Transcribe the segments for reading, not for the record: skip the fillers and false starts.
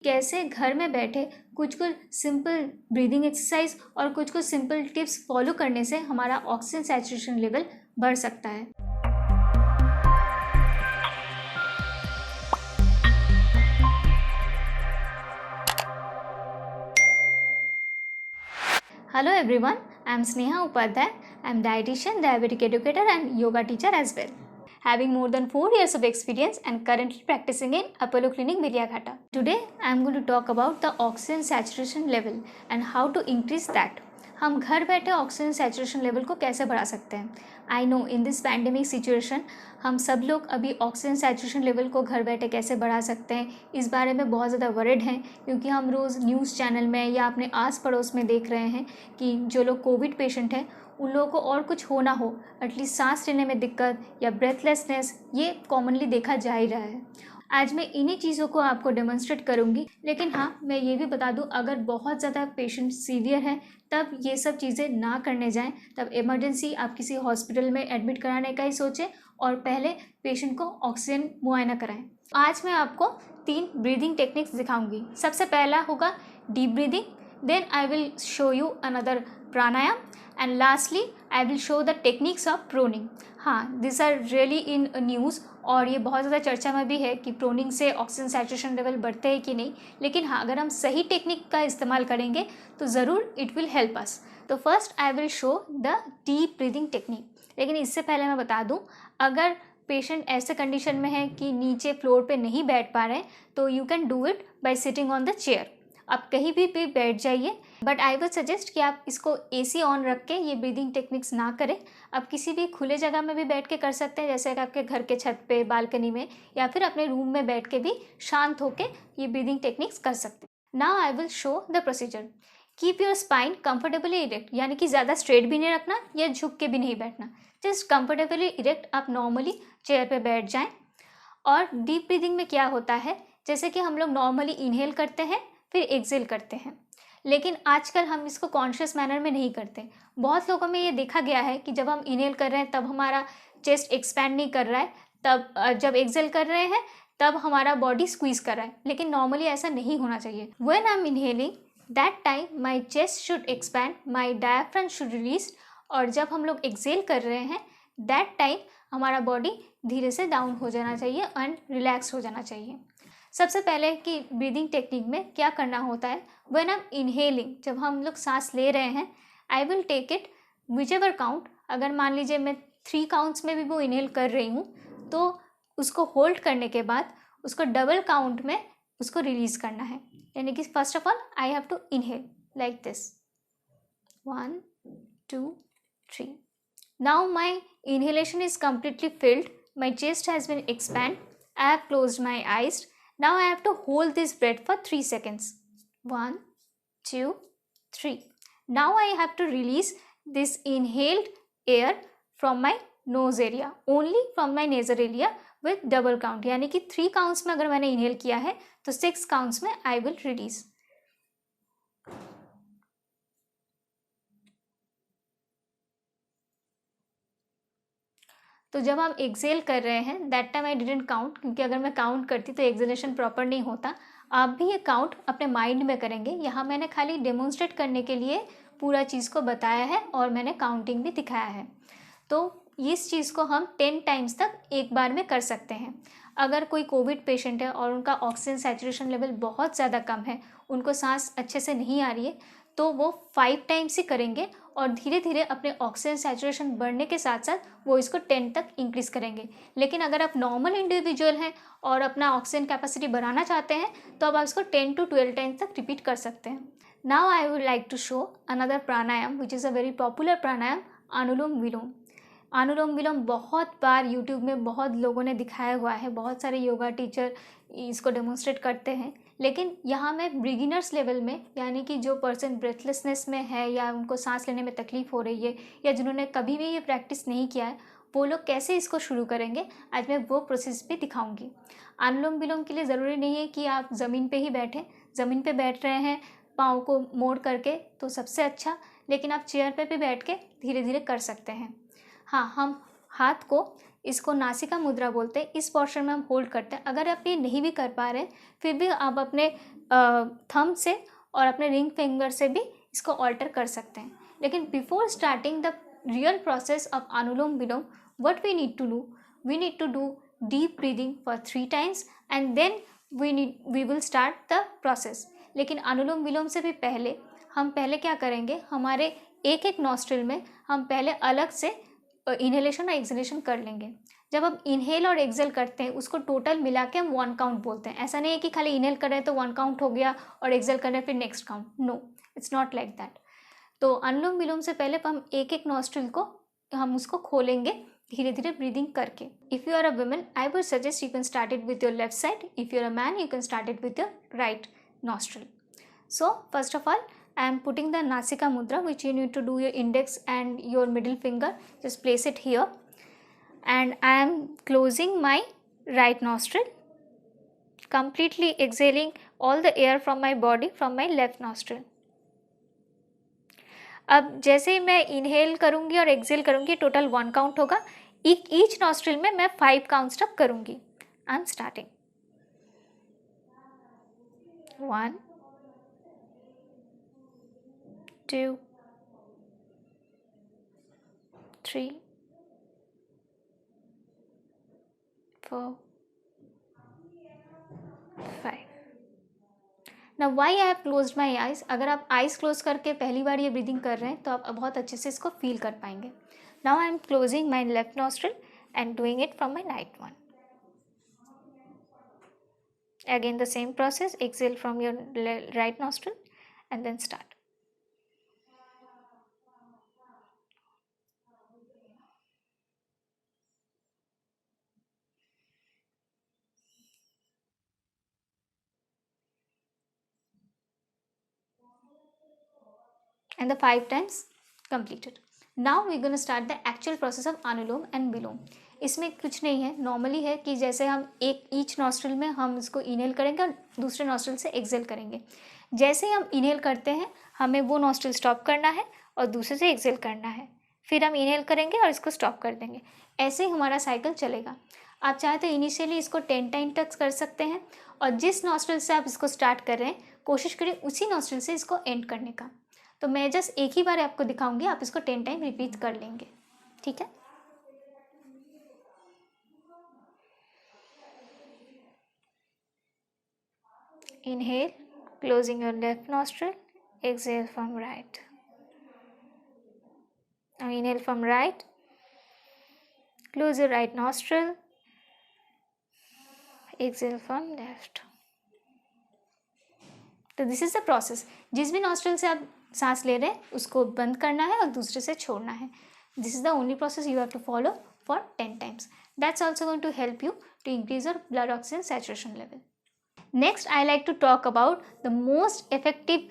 कैसे घर में बैठे कुछ कुछ सिंपल ब्रीदिंग एक्सरसाइज और कुछ कुछ सिंपल टिप्स फॉलो करने से हमारा ऑक्सीजन सैचुरेशन लेवल बढ़ सकता है। Hello everyone, I am Sneha Upadhyay. I am dietitian, diabetic educator and yoga teacher as well. Having more than 4 years of experience and currently practicing in Apollo Clinic Vidyaghatta. Today I am going to talk about the oxygen saturation level and how to increase that. हम घर बैठे oxygen saturation level को कैसे बढ़ा सकते हैं। I know in this pandemic situation हम सब लोग अभी ऑक्सीजन सैचुरेशन लेवल को घर बैठे कैसे बढ़ा सकते हैं इस बारे में बहुत ज़्यादा वरिड हैं, क्योंकि हम रोज़ न्यूज़ चैनल में या अपने आस पड़ोस में देख रहे हैं कि जो लोग कोविड पेशेंट हैं उन लोगों को और कुछ हो ना हो, एटलीस्ट सांस लेने में दिक्कत या ब्रेथलेसनेस ये कॉमनली देखा जा ही रहा है। आज मैं इन्हीं चीज़ों को आपको डेमोन्स्ट्रेट करूँगी, लेकिन हाँ मैं ये भी बता दूँ अगर बहुत ज़्यादा पेशेंट सीवियर है तब ये सब चीज़ें ना करने जाएं। तब इमरजेंसी आप किसी हॉस्पिटल में एडमिट कराने का ही सोचें और पहले पेशेंट को ऑक्सीजन मुआयना कराएं। आज मैं आपको 3 ब्रीदिंग टेक्निक्स दिखाऊंगी। सबसे पहला होगा deep breathing, then I will show you another pranayama and lastly I will show the techniques of proning. हाँ, this are really in news और ये बहुत ज़्यादा चर्चा में भी है कि प्रोनिंग से ऑक्सीजन सैचुरेशन लेवल बढ़ते हैं कि नहीं, लेकिन हाँ अगर हम सही टेक्निक का इस्तेमाल करेंगे तो ज़रूर इट विल हेल्प अस। तो first I will show the deep breathing technique. लेकिन इससे पहले मैं बता दूँ, अगर पेशेंट ऐसे कंडीशन में है कि नीचे फ्लोर पे नहीं बैठ पा रहे हैं तो you can do it by sitting on the chair. आप कहीं भी बैठ जाइए, बट आई वुड सजेस्ट कि आप इसको एसी ऑन रख के ये ब्रीदिंग टेक्निक्स ना करें। आप किसी भी खुले जगह में भी बैठ के कर सकते हैं, जैसे कि आपके घर के छत पे, बालकनी में या फिर अपने रूम में बैठ के भी शांत होके ये ब्रीदिंग टेक्निक्स कर सकते हैं। Now I will show the procedure. Keep your spine comfortably erect, यानी कि ज़्यादा स्ट्रेट भी नहीं रखना या झुक के भी नहीं बैठना, जस्ट कंफर्टेबली इरेक्ट आप नॉर्मली चेयर पे बैठ जाएं। और डीप ब्रीदिंग में क्या होता है, जैसे कि हम लोग नॉर्मली इनहेल करते हैं फिर एक्सेल करते हैं, लेकिन आजकल हम इसको कॉन्शियस मैनर में नहीं करते। बहुत लोगों में ये देखा गया है कि जब हम इनहेल कर रहे हैं तब हमारा चेस्ट एक्सपैंड नहीं कर रहा है, तब जब एक्सेल कर रहे हैं तब हमारा बॉडी स्क्वीज कर रहा है, लेकिन नॉर्मली ऐसा नहीं होना चाहिए। When I am inhaling that time my chest should expand, my diaphragm should release, और जब हम लोग एक्सेल कर रहे हैं दैट टाइम हमारा बॉडी धीरे से डाउन हो जाना चाहिए एंड रिलैक्स हो जाना चाहिए। सबसे पहले कि ब्रीदिंग टेक्निक में क्या करना होता है, व्हेन आई एम इनहेलिंग जब हम लोग सांस ले रहे हैं I will take it whichever count. अगर मान लीजिए मैं 3 काउंट्स में भी वो इनहेल कर रही हूँ तो उसको होल्ड करने के बाद उसको डबल काउंट में उसको रिलीज करना है, यानी कि first of all I have to inhale like this 1 2 3। Now my inhalation is completely filled, my chest has been expanded, I have closed my eyes. Now I have to hold this breath for 3 seconds. 1 2 3. Now I have to release this inhaled air from my nose area, only from my nasal area with double count, यानी कि 3 counts में अगर मैंने inhale किया है तो 6 counts में I will release. तो जब हम एक्सेल कर रहे हैं that time I didn't count, क्योंकि अगर मैं काउंट करती तो एक्सेलेशन प्रॉपर नहीं होता। आप भी ये काउंट अपने माइंड में करेंगे। यहाँ मैंने खाली डेमोन्स्ट्रेट करने के लिए पूरा चीज़ को बताया है और मैंने काउंटिंग भी दिखाया है। तो इस चीज़ को हम 10 टाइम्स तक एक बार में कर सकते हैं। अगर कोई कोविड पेशेंट है और उनका ऑक्सीजन सैचुरेशन लेवल बहुत ज़्यादा कम है, उनको सांस अच्छे से नहीं आ रही है, तो वो 5 टाइम्स ही करेंगे और धीरे धीरे अपने ऑक्सीजन सैचुरेशन बढ़ने के साथ साथ वो इसको 10 तक इंक्रीज़ करेंगे। लेकिन अगर आप नॉर्मल इंडिविजुअल हैं और अपना ऑक्सीजन कैपेसिटी बढ़ाना चाहते हैं तो अब आप इसको 10 to 12 टाइम्स तक रिपीट कर सकते हैं। Now I would like to show another pranayama which is a very popular pranayama, anulom vilom. Anulom vilom बहुत बार यूट्यूब में बहुत लोगों ने दिखाया हुआ है, बहुत सारे योगा टीचर इसको डेमोन्स्ट्रेट करते हैं, लेकिन यहाँ मैं बिगिनर्स लेवल में, यानी कि जो पर्सन ब्रेथलेसनेस में है या उनको सांस लेने में तकलीफ हो रही है या जिन्होंने कभी भी ये प्रैक्टिस नहीं किया है, वो लोग कैसे इसको शुरू करेंगे आज मैं वो प्रोसेस भी दिखाऊंगी। अनुलोम विलोम के लिए ज़रूरी नहीं है कि आप ज़मीन पे ही बैठें। ज़मीन पे बैठ रहे हैं पाँव को मोड़ करके तो सबसे अच्छा, लेकिन आप चेयर पे भी बैठ के धीरे धीरे कर सकते हैं। हाँ, हम हाथ को, इसको नासिका मुद्रा बोलते हैं, इस पोर्शन में हम होल्ड करते हैं। अगर आप ये नहीं भी कर पा रहे फिर भी आप अपने थंब से और अपने रिंग फिंगर से भी इसको ऑल्टर कर सकते हैं। लेकिन before starting the real process of Anulom Vilom, what we need to do deep breathing for 3 times and then we will start the process. लेकिन अनुलोम विलोम से भी पहले हम क्या करेंगे, हमारे एक नॉस्ट्रिल में हम पहले अलग से इनहेलेशन और एक्सहेलेशन कर लेंगे। जब हम इनहेल और एक्सहेल करते हैं उसको टोटल मिला के हम 1 काउंट बोलते हैं। ऐसा नहीं है कि खाली इनहेल कर रहे हैं तो 1 काउंट हो गया और एक्सहेल कर रहे हैं फिर next count, no, it's not like that. तो अनुलोम विलोम से पहले हम एक नॉस्ट्रिल को हम उसको खोलेंगे धीरे धीरे ब्रीदिंग करके। If you are a women I would suggest you can start it with your left side, if you are a man you can start it with your right nostril. So first of all I am putting the Nasika mudra, which you need to do your index and your middle finger, just place it here, and I am closing my right nostril, completely exhaling all the air from my body from my left nostril. अब जैसे ही मैं inhale करूँगी और exhale करूँगी total 1 count होगा। Each nostril में मैं 5 counts तक करूँगी। I am starting 1 2 3 4 5। Now why I have closed my eyes. अगर आप आइज़ क्लोज करके पहली बार ये ब्रीदिंग कर रहे हैं तो आप बहुत अच्छे से इसको फील कर पाएंगे। Now I am closing my left nostril and doing it from my right one. Again the same process, exhale from your right nostril and then start. And the 5 times completed. Now we're going to start the actual process of anulom and विलोम। इसमें कुछ नहीं है, normally है कि जैसे हम each nostril में हम इसको इनहेल करेंगे और दूसरे नॉस्ट्रिल से एक्सहेल करेंगे। जैसे ही हम इनहेल करते हैं हमें वो नॉस्ट्रिल स्टॉप करना है और दूसरे से एक्सहेल करना है, फिर हम इनहेल करेंगे और इसको स्टॉप कर देंगे। ऐसे ही हमारा साइकिल चलेगा। आप चाहे तो इनिशियली इसको 10 टाइम तक कर सकते हैं और जिस नॉस्ट्रिल से आप इसको स्टार्ट कर रहे हैं कोशिश करिए उसी नॉस्ट्रिल से इसको एंड करने का। तो मैं जस्ट एक ही बार आपको दिखाऊंगी, आप इसको 10 टाइम रिपीट कर लेंगे, ठीक है। Inhale closing your left nostril, exhale from right. Now inhale from right, close your right nostril, exhale from left. तो दिस इज द प्रोसेस। जिस भी नॉस्ट्रिल से आप सांस ले रहे हैं उसको बंद करना है और दूसरे से छोड़ना है। This is the only process you have to follow for 10 times. That's also going to help you to increase your blood oxygen saturation level. Next, I like to talk about the most effective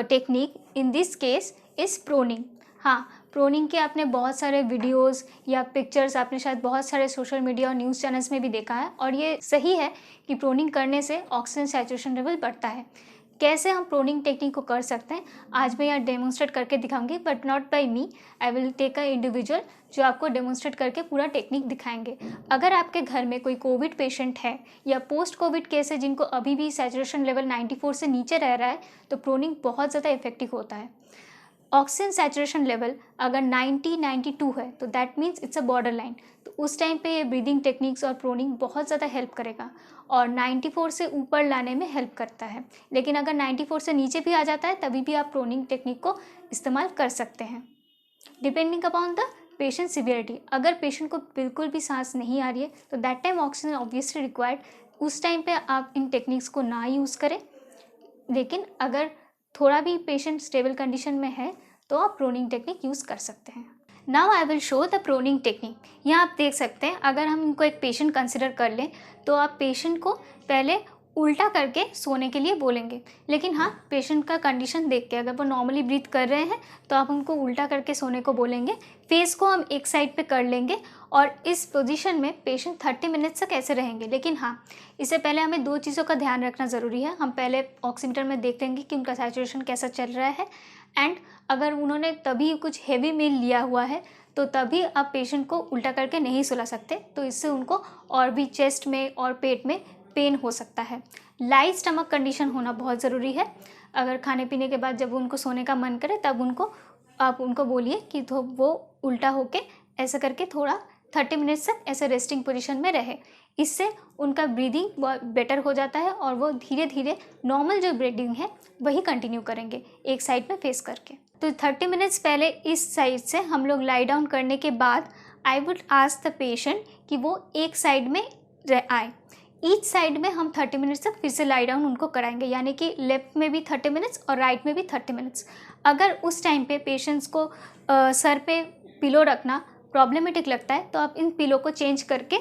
technique in this case is proning. हाँ, proning के आपने बहुत सारे videos या pictures आपने शायद बहुत सारे सोशल मीडिया और न्यूज़ चैनल्स में भी देखा है और ये सही है कि प्रोनिंग करने से ऑक्सीजन सैचुरेशन लेवल बढ़ता है। कैसे हम प्रोनिंग टेक्निक को कर सकते हैं आज मैं यहाँ डेमोन्स्ट्रेट करके दिखाऊंगी, but not by me, I will take a individual जो आपको डेमोन्स्ट्रेट करके पूरा टेक्निक दिखाएंगे। अगर आपके घर में कोई कोविड पेशेंट है या पोस्ट कोविड केस है जिनको अभी भी सैचुरेशन लेवल 94 से नीचे रह रहा है तो प्रोनिंग बहुत ज़्यादा इफेक्टिव होता है। ऑक्सीजन सैचुरेशन लेवल अगर 90-92 है तो that means it's a border line, तो उस टाइम पे ये ब्रीदिंग टेक्निक्स और प्रोनिंग बहुत ज़्यादा हेल्प करेगा और 94 से ऊपर लाने में हेल्प करता है। लेकिन अगर 94 से नीचे भी आ जाता है तभी भी आप प्रोनिंग टेक्निक को इस्तेमाल कर सकते हैं depending upon the patient severity. अगर पेशेंट को बिल्कुल भी सांस नहीं आ रही है तो that time oxygen obviously required, उस टाइम पे आप इन टेक्निक्स को ना यूज़ करें। लेकिन अगर थोड़ा भी पेशेंट स्टेबल कंडीशन में है तो आप प्रोनिंग टेक्निक यूज़ कर सकते हैं। Now I will show the proning technique. यहाँ आप देख सकते हैं अगर हम इनको एक पेशेंट कंसिडर कर लें तो आप पेशेंट को पहले उल्टा करके सोने के लिए बोलेंगे। लेकिन हाँ, पेशेंट का कंडीशन देख के अगर वो नॉर्मली ब्रीथ कर रहे हैं तो आप उनको उल्टा करके सोने को बोलेंगे। फेस को हम एक साइड पे कर लेंगे और इस पोजीशन में पेशेंट 30 मिनट्स तक ऐसे रहेंगे। लेकिन हाँ, इससे पहले हमें 2 चीज़ों का ध्यान रखना ज़रूरी है। हम पहले ऑक्सीमीटर में देख लेंगे कि उनका सैचुरेशन कैसा चल रहा है एंड अगर उन्होंने तभी कुछ हेवी मील लिया हुआ है तो तभी आप पेशेंट को उल्टा करके नहीं सुला सकते, तो इससे उनको और भी चेस्ट में और पेट में पेन हो सकता है। लाइट स्टमक कंडीशन होना बहुत ज़रूरी है। अगर खाने पीने के बाद जब उनको सोने का मन करे तब आप उनको बोलिए कि तो वो उल्टा होके ऐसा करके थोड़ा 30 मिनट्स तक ऐसे रेस्टिंग पोजीशन में रहे। इससे उनका ब्रीदिंग बेटर हो जाता है और वो धीरे धीरे नॉर्मल जो ब्रीदिंग है वही कंटिन्यू करेंगे एक साइड में फेस करके। तो 30 मिनट्स पहले इस साइड से हम लोग लाई डाउन करने के बाद I would ask the patient कि वो एक साइड में आए। ईच साइड में हम 30 मिनट्स तक फिर से लाई डाउन उनको कराएंगे, यानी कि लेफ्ट में भी 30 मिनट्स और राइट में भी 30 मिनट्स। अगर उस टाइम पे पेशेंट्स को सर पे पिलो रखना प्रॉब्लमेटिक लगता है तो आप इन पिलो को चेंज करके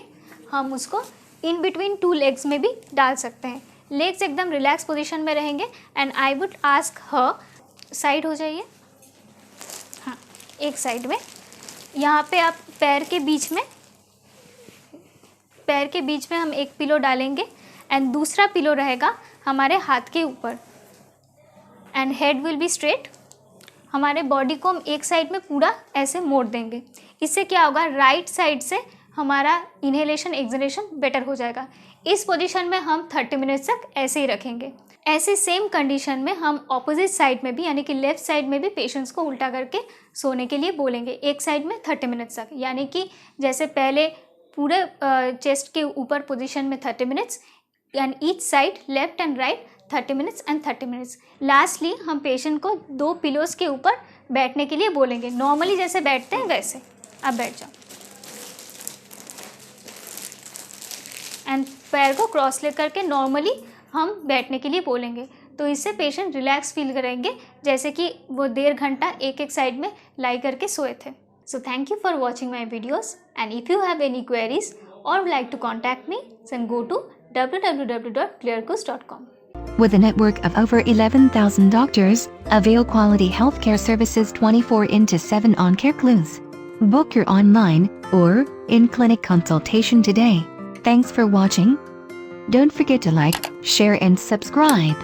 हम उसको इन बिटवीन 2 लेग्स में भी डाल सकते हैं। लेग्स एकदम रिलैक्स पोजीशन में रहेंगे and I would ask her, side हो जाइए, हाँ एक साइड में। यहाँ पे आप पैर के बीच में हम एक पिलो डालेंगे एंड दूसरा पिलो रहेगा हमारे हाथ के ऊपर and head will be straight. हमारे बॉडी को हम एक साइड में पूरा ऐसे मोड़ देंगे। इससे क्या होगा, राइट साइड से हमारा इनहेलेशन एक्सहेलेशन बेटर हो जाएगा। इस पोजीशन में हम 30 मिनट्स तक ऐसे ही रखेंगे। ऐसे सेम कंडीशन में हम ऑपोजिट साइड में भी, यानी कि लेफ्ट साइड में भी पेशेंट्स को उल्टा करके सोने के लिए बोलेंगे एक साइड में 30 मिनट्स तक। यानी कि जैसे पहले पूरे चेस्ट के ऊपर पोजीशन में 30 minutes and each side left and right 30 minutes and 30 minutes. Lastly हम पेशेंट को 2 पिलोज के ऊपर बैठने के लिए बोलेंगे, नॉर्मली जैसे बैठते हैं वैसे आप बैठ जाओ एंड पैर को क्रॉस लेग करके नॉर्मली हम बैठने के लिए बोलेंगे। तो इससे पेशेंट रिलैक्स फील करेंगे जैसे कि वो 1.5 घंटा एक साइड में लाई करके सोए थे। So thank you for watching my videos, and if you have any queries or would like to contact me, then go to www.clearcoast.com. With a network of over 11,000 doctors, avail quality healthcare services 24/7 on CareCluse. Book your online or in-clinic consultation today. Thanks for watching. Don't forget to like, share and subscribe.